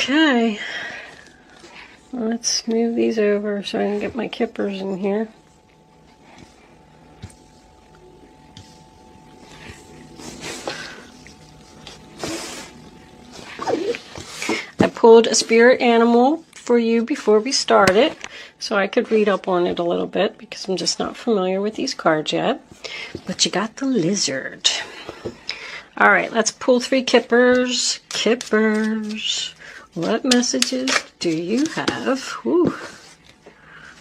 Okay, let's move these over so I can get my kippers in here. I pulled a spirit animal for you before we started so I could read up on it a little bit because I'm just not familiar with these cards yet. But you got the lizard. All right, let's pull 3 kippers. Kippers. What messages do you have? Ooh.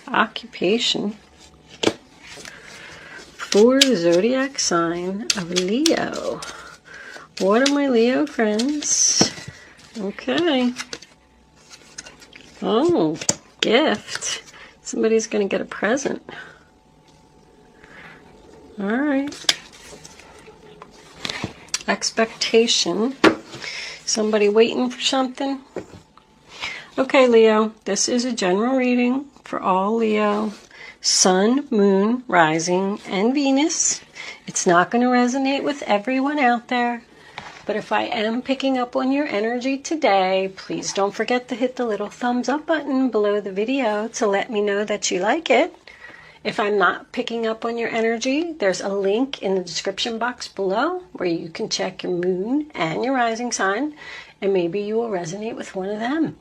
Occupation for the zodiac sign of Leo. What are my Leo friends? Okay. Oh, gift. Somebody's going to get a present. All right. Expectation. Somebody waiting for something? Okay, Leo, this is a general reading for all Leo. Sun, Moon, Rising, and Venus. It's not going to resonate with everyone out there. But if I am picking up on your energy today, please don't forget to hit the little thumbs up button below the video to let me know that you like it. If I'm not picking up on your energy, there's a link in the description box below where you can check your moon and your rising sign, and maybe you will resonate with one of them.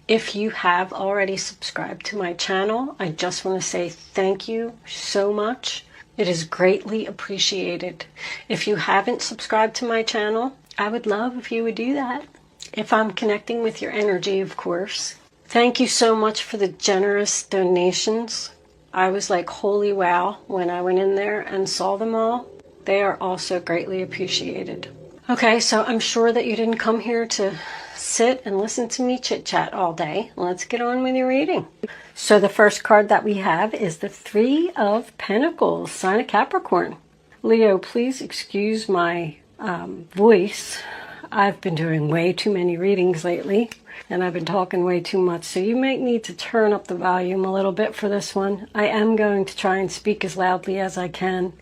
If you have already subscribed to my channel, I just want to say thank you so much. It is greatly appreciated. If you haven't subscribed to my channel, I would love if you would do that. If I'm connecting with your energy, of course. Thank you so much for the generous donations. I was like, holy wow, when I went in there and saw them all. They are also greatly appreciated. Okay, so I'm sure that you didn't come here to sit and listen to me chit-chat all day. Let's get on with your reading. So the first card that we have is the 3 of Pentacles, sign of Capricorn. Leo, please excuse my voice. I've been doing way too many readings lately, and I've been talking way too much, so you may need to turn up the volume a little bit for this one. I am going to try and speak as loudly as I can,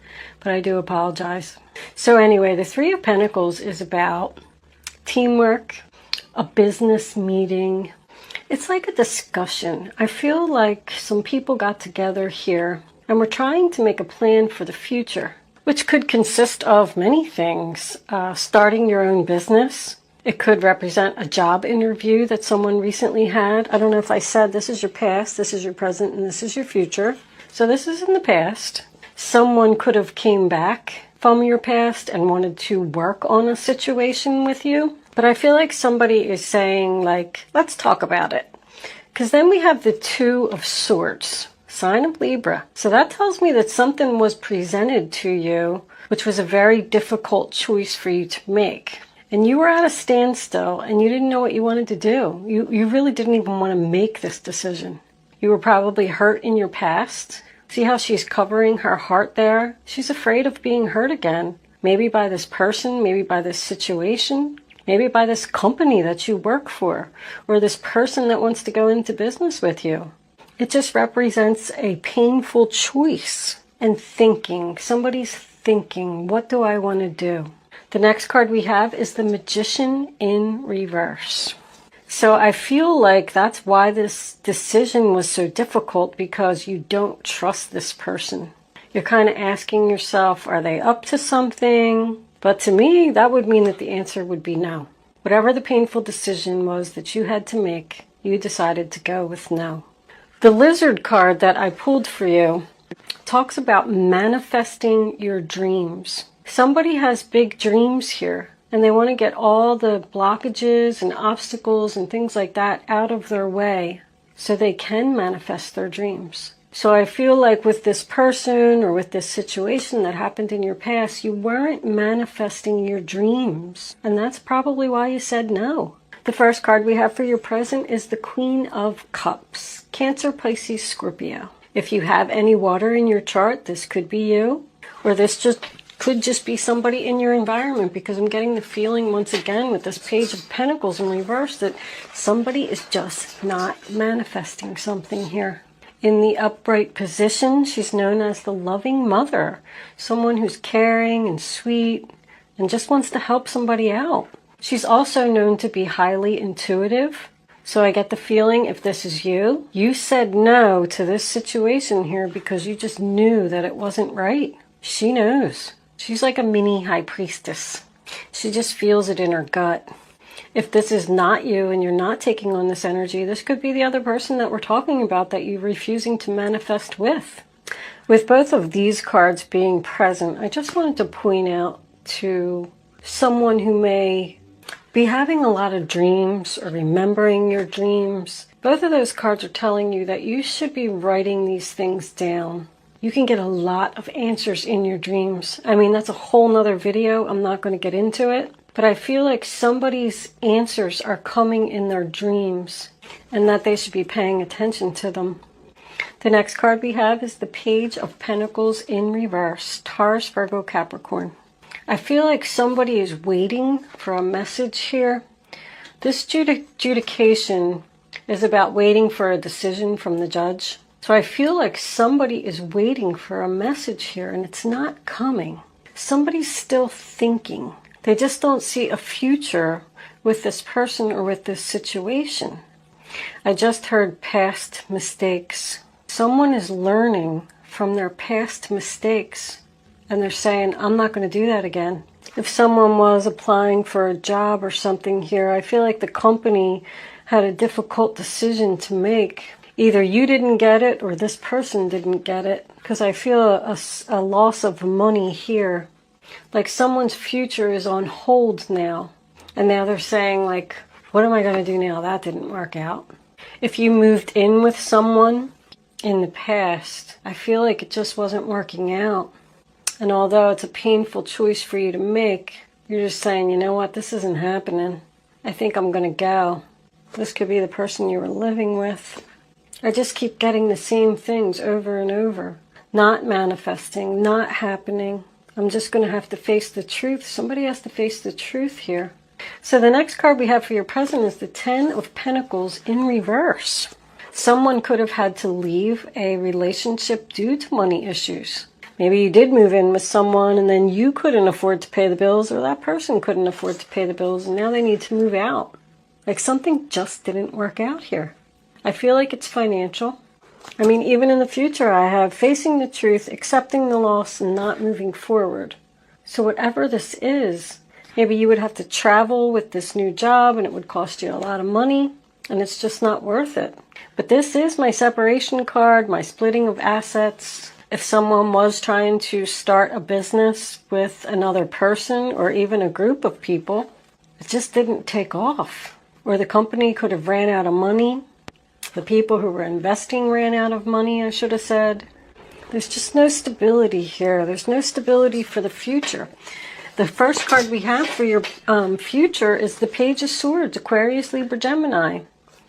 but I do apologize. So anyway, the 3 of Pentacles is about teamwork, a business meeting. It's like a discussion. I feel like some people got together here and we're trying to make a plan for the future, which could consist of many things. Starting your own business. It could represent a job interview that someone recently had. I don't know if I said this is your past, this is your present, and this is your future. So this is in the past. Someone could have came back from your past and wanted to work on a situation with you. But I feel like somebody is saying, like, let's talk about it. Because then we have the 2 of Swords, sign of Libra. So that tells me that something was presented to you, which was a very difficult choice for you to make. And you were at a standstill and you didn't know what you wanted to do. You really didn't even want to make this decision. You were probably hurt in your past. See how she's covering her heart there? She's afraid of being hurt again. Maybe by this person, maybe by this situation. Maybe by this company that you work for, or this person that wants to go into business with you. It just represents a painful choice and thinking. Somebody's thinking, what do I want to do? The next card we have is the Magician in reverse. So I feel like that's why this decision was so difficult, because you don't trust this person. You're kind of asking yourself, are they up to something? But to me, that would mean that the answer would be no. Whatever the painful decision was that you had to make, you decided to go with no. The Lizard card that I pulled for you talks about manifesting your dreams. Somebody has big dreams here, and they want to get all the blockages and obstacles and things like that out of their way so they can manifest their dreams. So I feel like with this person or with this situation that happened in your past, you weren't manifesting your dreams. And that's probably why you said no. The first card we have for your present is the Queen of Cups. Cancer, Pisces, Scorpio. If you have any water in your chart, this could be you. Or this could just be somebody in your environment, because I'm getting the feeling once again with this Page of Pentacles in reverse that somebody is just not manifesting something here. In the upright position, she's known as the loving mother, someone who's caring and sweet and just wants to help somebody out. She's also known to be highly intuitive. So I get the feeling if this is you, you said no to this situation here because you just knew that it wasn't right. She knows. She's like a mini high priestess. She just feels it in her gut. If this is not you and you're not taking on this energy, this could be the other person that we're talking about that you're refusing to manifest with. With both of these cards being present, I just wanted to point out to someone who may be having a lot of dreams or remembering your dreams. Both of those cards are telling you that you should be writing these things down. You can get a lot of answers in your dreams. I mean, that's a whole nother video. I'm not going to get into it. But I feel like somebody's answers are coming in their dreams and that they should be paying attention to them. The next card we have is the Page of Pentacles in reverse, Taurus, Virgo, Capricorn. I feel like somebody is waiting for a message here. This adjudication is about waiting for a decision from the judge. So I feel like somebody is waiting for a message here and it's not coming. Somebody's still thinking. They just don't see a future with this person or with this situation. I just heard past mistakes. Someone is learning from their past mistakes. And they're saying, I'm not going to do that again. If someone was applying for a job or something here, I feel like the company had a difficult decision to make. Either you didn't get it or this person didn't get it. Because I feel a loss of money here. Like someone's future is on hold now. And now they're saying, like, what am I going to do now? That didn't work out. If you moved in with someone in the past, I feel like it just wasn't working out. And although it's a painful choice for you to make, you're just saying, you know what, this isn't happening. I think I'm going to go. This could be the person you were living with. I just keep getting the same things over and over. Not manifesting, not happening. I'm just going to have to face the truth. Somebody has to face the truth here. So the next card we have for your present is the Ten of Pentacles in reverse. Someone could have had to leave a relationship due to money issues. Maybe you did move in with someone and then you couldn't afford to pay the bills, or that person couldn't afford to pay the bills and now they need to move out. Like something just didn't work out here. I feel like it's financial. I mean, even in the future, I have facing the truth, accepting the loss, and not moving forward. So whatever this is, maybe you would have to travel with this new job and it would cost you a lot of money and it's just not worth it. But this is my separation card, my splitting of assets. If someone was trying to start a business with another person or even a group of people, it just didn't take off. Or the company could have ran out of money. The people who were investing ran out of money, I should have said. There's just no stability here. There's no stability for the future. The first card we have for your future is the Page of Swords, Aquarius, Libra, Gemini.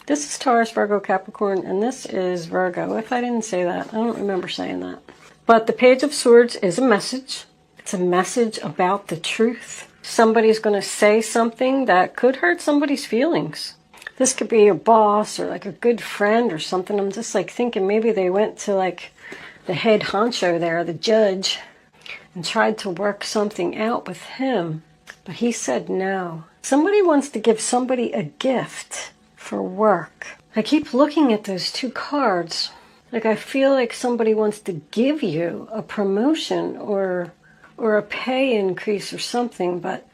This is Taurus, Virgo, Capricorn, and this is Virgo. If I didn't say that, I don't remember saying that. But the Page of Swords is a message. It's a message about the truth. Somebody's going to say something that could hurt somebody's feelings. This could be your boss or like a good friend or something. I'm just like thinking maybe they went to like the head honcho there, the judge, and tried to work something out with him. But he said no. Somebody wants to give somebody a gift for work. I keep looking at those two cards. Like I feel like somebody wants to give you a promotion or a pay increase or something, but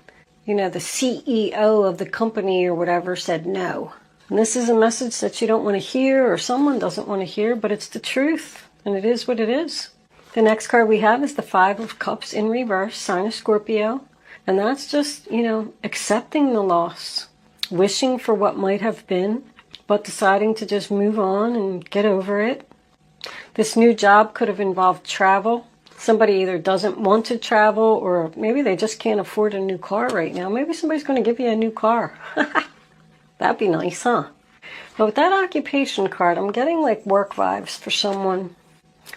you know, the CEO of the company or whatever said no. And this is a message that you don't want to hear or someone doesn't want to hear, but it's the truth and it is what it is. The next card we have is the Five of Cups in reverse, sign of Scorpio. And that's just, you know, accepting the loss, wishing for what might have been, but deciding to just move on and get over it. This new job could have involved travel. Somebody either doesn't want to travel or maybe they just can't afford a new car right now. Maybe somebody's going to give you a new car. That'd be nice, huh? But with that occupation card, I'm getting like work vibes for someone.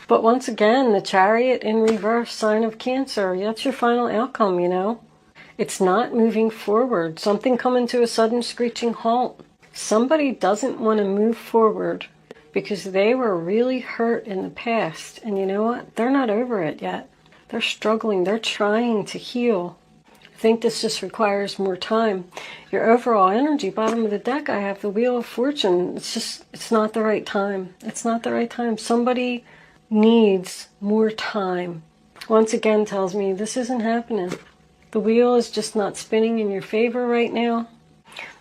But once again, the Chariot in reverse, sign of Cancer. That's your final outcome, you know. It's not moving forward. Something coming to a sudden screeching halt. Somebody doesn't want to move forward because they were really hurt in the past. And you know what? They're not over it yet. They're struggling. They're trying to heal. think this just requires more time. Your overall energy, bottom of the deck, I have the Wheel of Fortune. It's not the right time. It's not the right time. Somebody needs more time. Once again tells me this isn't happening. The wheel is just not spinning in your favor right now.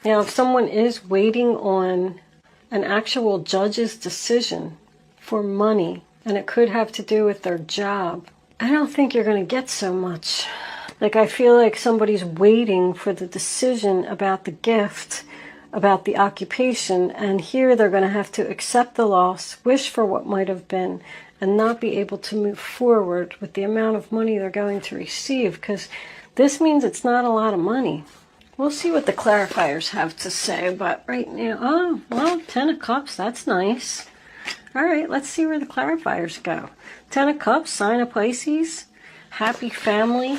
Now, if someone is waiting on an actual judge's decision for money, and it could have to do with their job, I don't think you're going to get so much. Like, I feel like somebody's waiting for the decision about the gift, about the occupation, and here they're going to have to accept the loss, wish for what might have been, and not be able to move forward with the amount of money they're going to receive, because this means it's not a lot of money. We'll see what the clarifiers have to say, but right now, oh, well, 10 of Cups, that's nice. All right, let's see where the clarifiers go. 10 of Cups, sign of Pisces, happy family,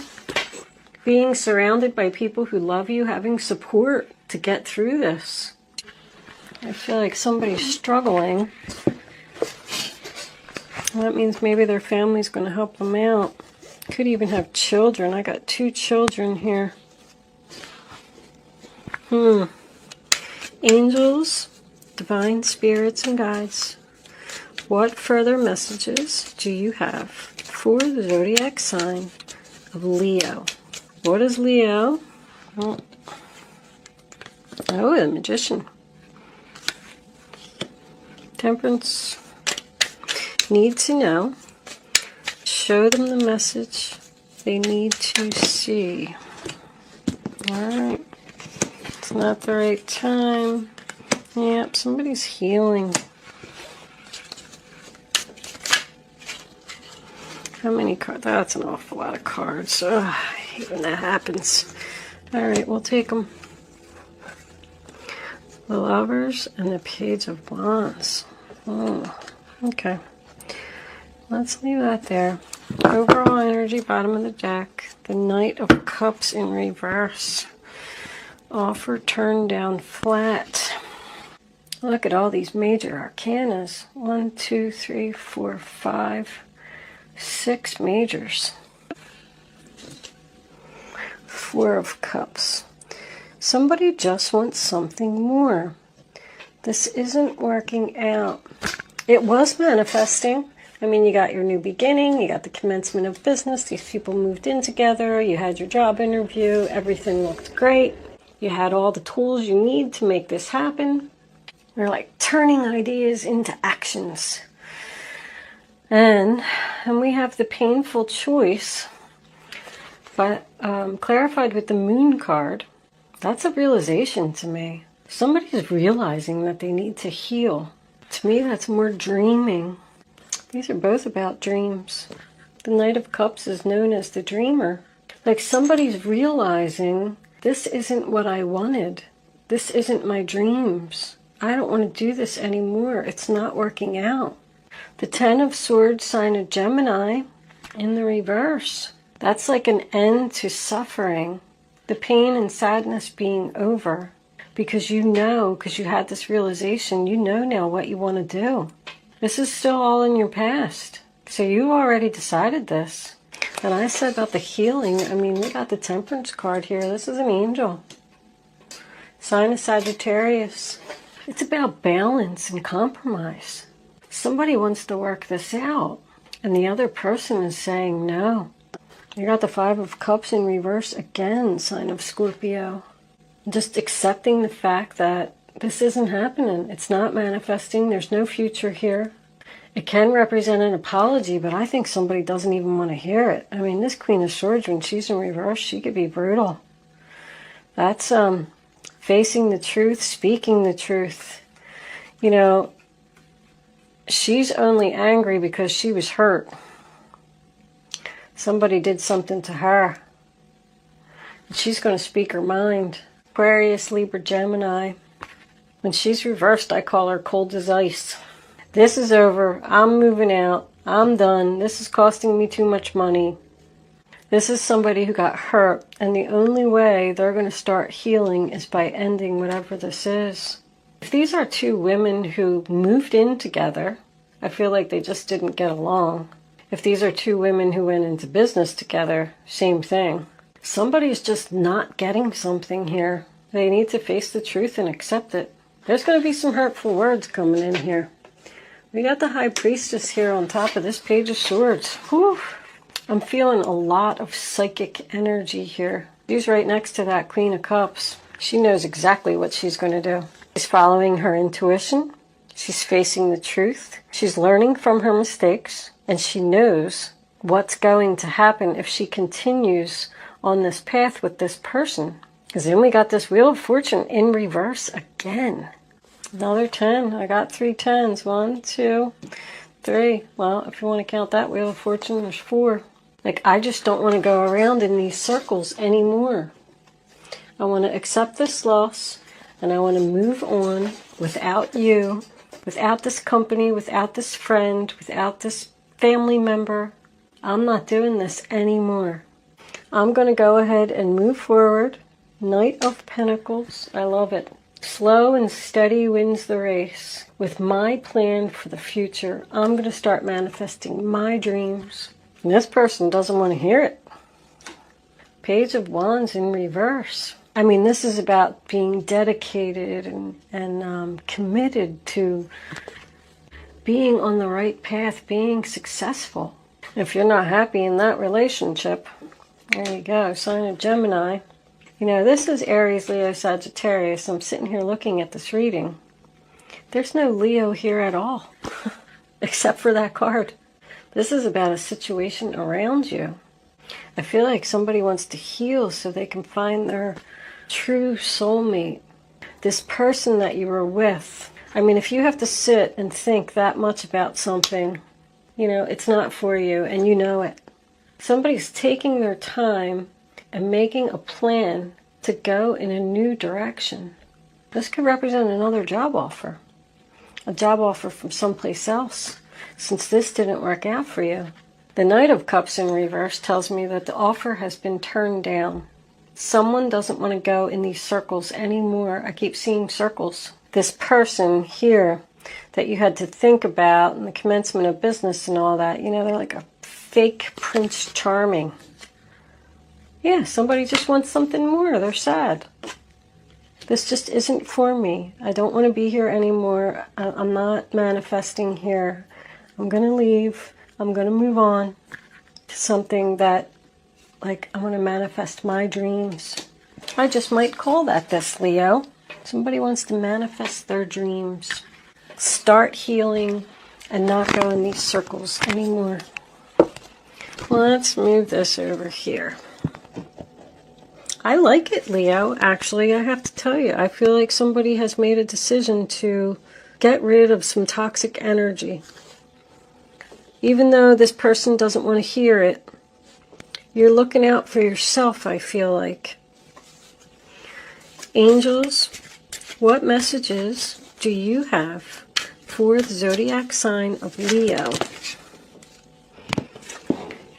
being surrounded by people who love you, having support to get through this. I feel like somebody's struggling. That means maybe their family's going to help them out. Could even have children. I got 2 children here. Angels, divine spirits and guides. What further messages do you have for the zodiac sign of Leo? What is Leo? Oh, the Magician. Temperance. Need to know. Show them the message they need to see. Alright. It's not the right time. Yep, somebody's healing. How many cards? That's an awful lot of cards. Ugh, I hate when that happens. Alright, we'll take them. The Lovers and the Page of Wands. Oh, okay. Let's leave that there. Overall energy, bottom of the deck. The Knight of Cups in reverse. Offer turned down flat. Look at all these major arcanas. 1, 2, 3, 4, 5, 6 majors. 4 of Cups. Somebody just wants something more. This isn't working out. It was manifesting. I mean, you got your new beginning, you got the commencement of business, these people moved in together, you had your job interview, everything looked great. You had all the tools you need to make this happen. You're like turning ideas into actions. And we have the painful choice, but clarified with the Moon card. That's a realization to me. Somebody's realizing that they need to heal. To me, that's more dreaming. These are both about dreams. The Knight of Cups is known as the dreamer. Like somebody's realizing, this isn't what I wanted. This isn't my dreams. I don't want to do this anymore. It's not working out. The 10 of Swords, sign of Gemini, in the reverse. That's like an end to suffering. The pain and sadness being over. Because you know, because you had this realization, you know now what you want to do. This is still all in your past. So you already decided this. And I said about the healing, I mean, we got the Temperance card here. This is an angel. Sign of Sagittarius. It's about balance and compromise. Somebody wants to work this out. And the other person is saying no. You got the 5 of Cups in reverse again, sign of Scorpio. Just accepting the fact that this isn't happening. It's not manifesting. There's no future here. It can represent an apology, but I think somebody doesn't even want to hear it. I mean, this Queen of Swords, when she's in reverse, she could be brutal. That's facing the truth, speaking the truth. You know, she's only angry because she was hurt. Somebody did something to her. She's going to speak her mind. Aquarius, Libra, Gemini. When she's reversed, I call her cold as ice. This is over. I'm moving out. I'm done. This is costing me too much money. This is somebody who got hurt, and the only way they're going to start healing is by ending whatever this is. If these are 2 women who moved in together, I feel like they just didn't get along. If these are 2 women who went into business together, same thing. Somebody's just not getting something here. They need to face the truth and accept it. There's going to be some hurtful words coming in here. We got the High Priestess here on top of this Page of Swords. Whew. I'm feeling a lot of psychic energy here. She's right next to that Queen of Cups. She knows exactly what she's going to do. She's following her intuition. She's facing the truth. She's learning from her mistakes. And she knows what's going to happen if she continues on this path with this person. Because then we got this Wheel of Fortune in reverse again. Another 10. I got 3 10s. 1, 2, 3. Well, if you want to count that Wheel of Fortune, there's 4. Like, I just don't want to go around in these circles anymore. I want to accept this loss, and I want to move on without you, without this company, without this friend, without this family member. I'm not doing this anymore. I'm going to go ahead and move forward. Knight of Pentacles. I love it. Slow and steady wins the race. With my plan for the future, I'm going to start manifesting my dreams. And this person doesn't want to hear it. Page of Wands in reverse. I mean, this is about being dedicated and committed to being on the right path, being successful. If you're not happy in that relationship, there you go, sign of Gemini. You know, this is Aries, Leo, Sagittarius. I'm sitting here looking at this reading. There's no Leo here at all, except for that card. This is about a situation around you. I feel like somebody wants to heal so they can find their true soulmate. This person that you were with. I mean, if you have to sit and think that much about something, you know, it's not for you and you know it. Somebody's taking their time and making a plan to go in a new direction. This could represent another job offer. A job offer from someplace else, since this didn't work out for you. The Knight of Cups in reverse tells me that the offer has been turned down. Someone doesn't want to go in these circles anymore. I keep seeing circles. This person here that you had to think about in the commencement of business and all that, you know, they're like a fake Prince Charming. Yeah, somebody just wants something more. They're sad. This just isn't for me. I don't want to be here anymore. I'm not manifesting here. I'm going to leave. I'm going to move on to something that, like, I want to manifest my dreams. I just might call that this, Leo. Somebody wants to manifest their dreams. Start healing and not go in these circles anymore. Let's move this over here. I like it, Leo. Actually, I have to tell you, I feel like somebody has made a decision to get rid of some toxic energy. Even though this person doesn't want to hear it, you're looking out for yourself, I feel like. Angels, what messages do you have for the zodiac sign of Leo?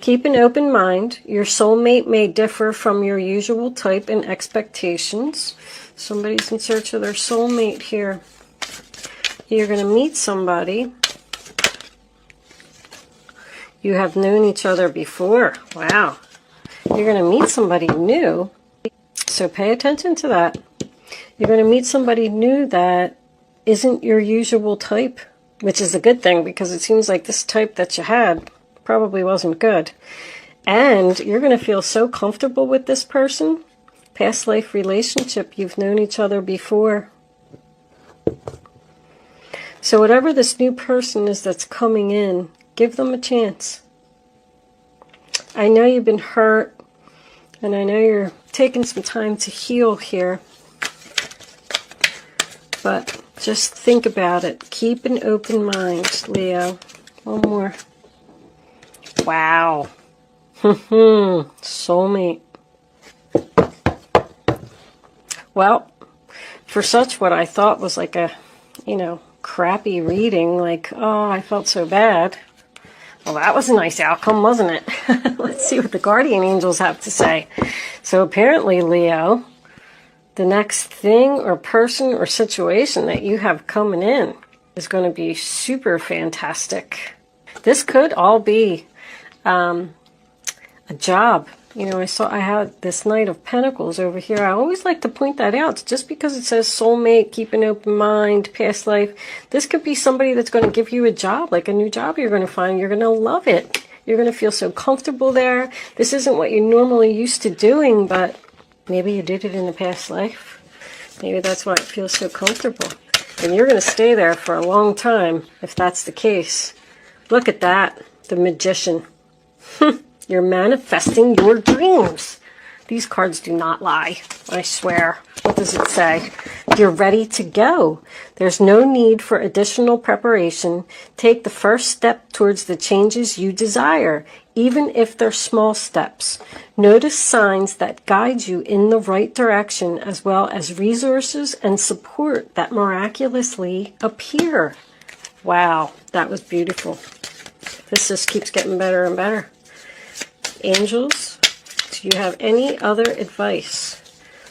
Keep an open mind. Your soulmate may differ from your usual type and expectations. Somebody's in search of their soulmate here. You're going to meet somebody. You have known each other before. Wow. You're going to meet somebody new. So pay attention to that. You're going to meet somebody new that isn't your usual type, which is a good thing because it seems like this type that you had probably wasn't good. And you're going to feel so comfortable with this person. Past life relationship, you've known each other before. So whatever this new person is that's coming in, give them a chance. I know you've been hurt, and I know you're taking some time to heal here. But just think about it. Keep an open mind, Leo. One more. Wow. Soulmate. Well, for such what I thought was like a, you know, crappy reading, like, oh, I felt so bad. Well, that was a nice outcome, wasn't it? Let's see what the guardian angels have to say. So apparently, Leo, the next thing or person or situation that you have coming in is going to be super fantastic. This could all be a job. You know, I had this Knight of Pentacles over here. I always like to point that out. Just because it says soulmate, keep an open mind, past life. This could be somebody that's going to give you a job, like a new job you're going to find. You're going to love it. You're going to feel so comfortable there. This isn't what you're normally used to doing, but maybe you did it in a past life. Maybe that's why it feels so comfortable. And you're going to stay there for a long time if that's the case. Look at that. The Magician. You're manifesting your dreams. These cards do not lie, I swear. What does it say? You're ready to go. There's no need for additional preparation. Take the first step towards the changes you desire, even if they're small steps. Notice signs that guide you in the right direction, as well as resources and support that miraculously appear. Wow, that was beautiful. This just keeps getting better and better. Angels, do you have any other advice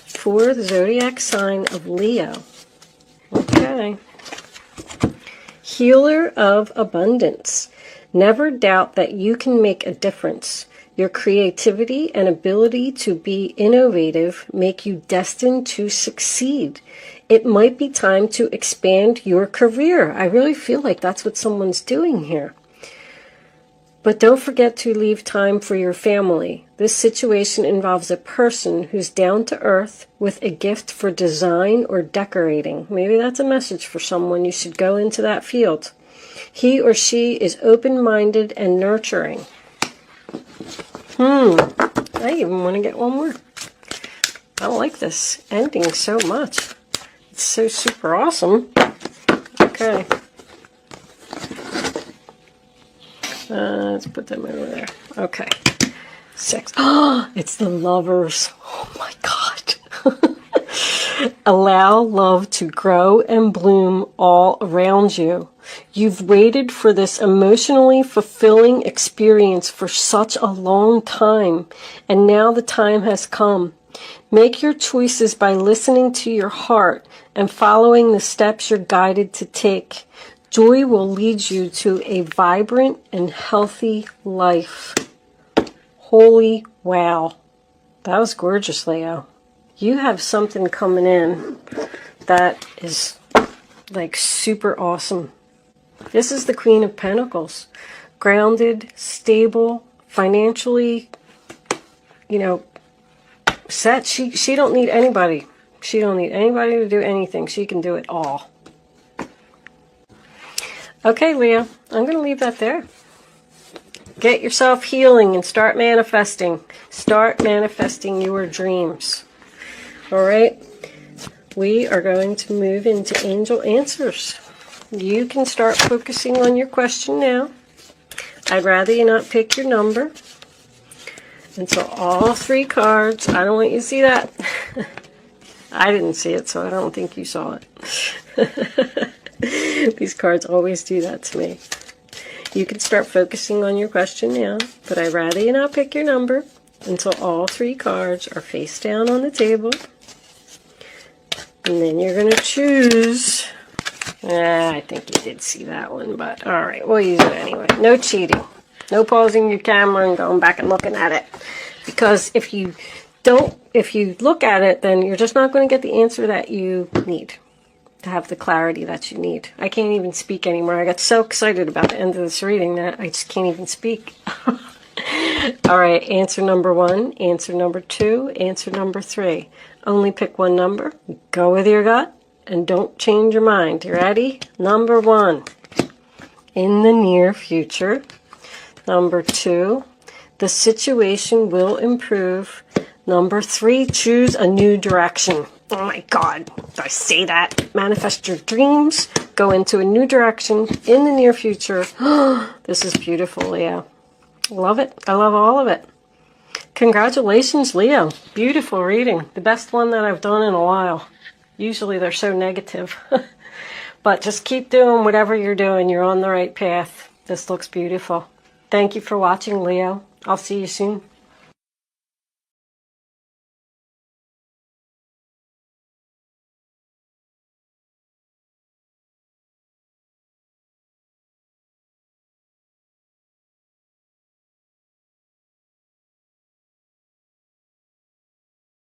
for the zodiac sign of Leo? Okay. Healer of abundance. Never doubt that you can make a difference. Your creativity and ability to be innovative make you destined to succeed. It might be time to expand your career. I really feel like that's what someone's doing here. But don't forget to leave time for your family. This situation involves a person who's down to earth with a gift for design or decorating. Maybe that's a message for someone. You should go into that field. He or she is open-minded and nurturing. I even want to get one more. I like this ending so much. It's so super awesome. Okay. Let's put them over there. Okay. 6. Oh, it's the Lovers. Oh my God. Allow love to grow and bloom all around you. You've waited for this emotionally fulfilling experience for such a long time, and now the time has come. Make your choices by listening to your heart and following the steps you're guided to take. Joy will lead you to a vibrant and healthy life. Holy wow. That was gorgeous, Leo. You have something coming in that is like super awesome. This is the Queen of Pentacles. Grounded, stable, financially, you know, set. She don't need anybody. She don't need anybody to do anything. She can do it all. Okay, Leo, I'm going to leave that there. Get yourself healing and start manifesting. Start manifesting your dreams. All right? We are going to move into angel answers. You can start focusing on your question now. I'd rather you not pick your number until all 3 cards. I don't want you to see that. I didn't see it, so I don't think you saw it. These cards always do that to me. You can start focusing on your question now, but I'd rather you not pick your number until all 3 cards are face down on the table. And then you're going to choose. I think you did see that one, but all right, we'll use it anyway. No cheating. No pausing your camera and going back and looking at it. Because if you look at it, then you're just not going to get the answer that you need to have the clarity that you need. I can't even speak anymore. I got so excited about the end of this reading that I just can't even speak. All right, answer number 1, answer number 2, answer number 3. Only pick one number. Go with your gut and don't change your mind. You ready? Number 1, in the near future. Number 2, the situation will improve. Number 3, choose a new direction. Oh my God, did I say that? Manifest your dreams. Go into a new direction in the near future. This is beautiful, Leo. Love it. I love all of it. Congratulations, Leo. Beautiful reading. The best one that I've done in a while. Usually they're so negative. But just keep doing whatever you're doing. You're on the right path. This looks beautiful. Thank you for watching, Leo. I'll see you soon.